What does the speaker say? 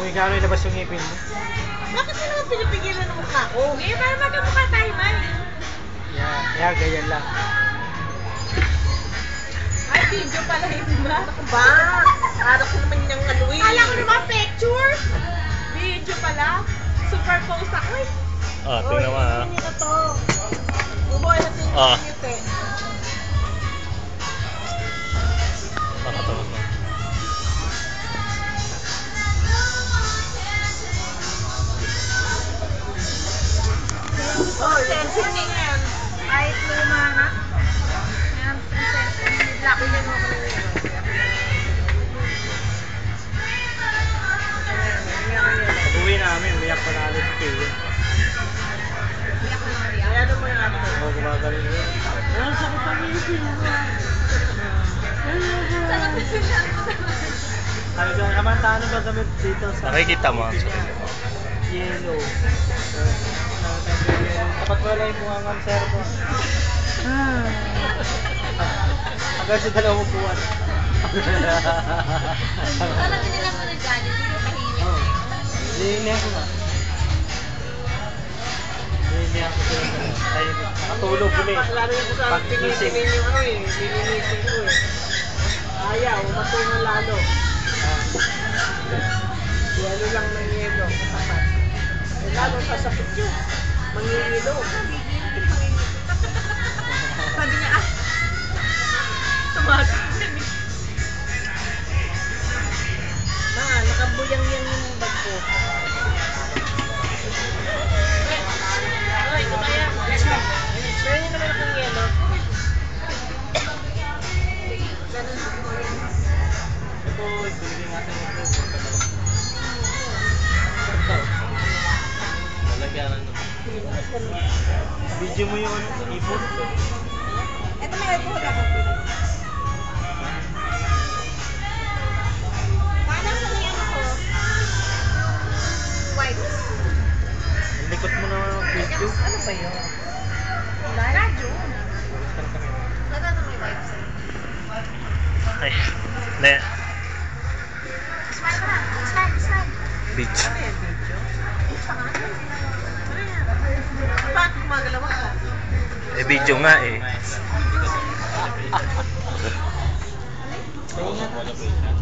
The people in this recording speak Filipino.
Kung ikaw ano ilabas yung ngipin mo. Bakit mo naman pinipigilan ng mukha ko? Eh, para magkamukha tayo man. Yeah, ganyan lang. Ay, video pala yun ba? Ako ba? Para ko naman yung ano eh. Kala ko naman picture. Video pala. Superpose ako eh. Ah, tingnan mo ha. Hindi na to. Buboy natin yung ngiti. Nakatawa ko. Oh, sensin niya yan. Kahit luma na. Yan, sensin. Laki niya mo kami. Pag-uwi namin, umiyak pa na alis si Kevin. Kaya naman yung ano. Oo, gumagaling yun. Ang sakit ang ngipin mo. Sabi ko, kamantaan ba damit dito sa... Nakikita mo ang sarili mo. Yellow. Dapat wala yung bungangan, sir ko. Hanggang sa dalawang buwan. Sana nila mo na dyan, hindi mo tahimik. Hindi ako nga. Hindi ako sila sa nakatulog ulit. Lalo yung sa pag-gising. pinitinin yung ano eh. Pininisin ko eh. Ayaw, matulog lalo. Yelo lang ng yelo. Katapat. Lalo sasakit yun. Mangingilo. Sabi niya, tumagal. Nakabuyang yan yung bag ko. Ay, kumaya. Pwede niyo naman akong yelo. Ito, ibigay natin yung ito. Lalagyanan naman. Video mo yung ipon. Ito may alcohol ako. Paano sa niya ako? White. Ang likot mo naman ang video. Ano ba yun? Radyo. Ano na may wipes? Ay, ne. Smile ka lang. Smile. Beach. Ano yan, video? Ano yan? Bakit gumagalaw ako? Eh, video nga eh. Kaya nga.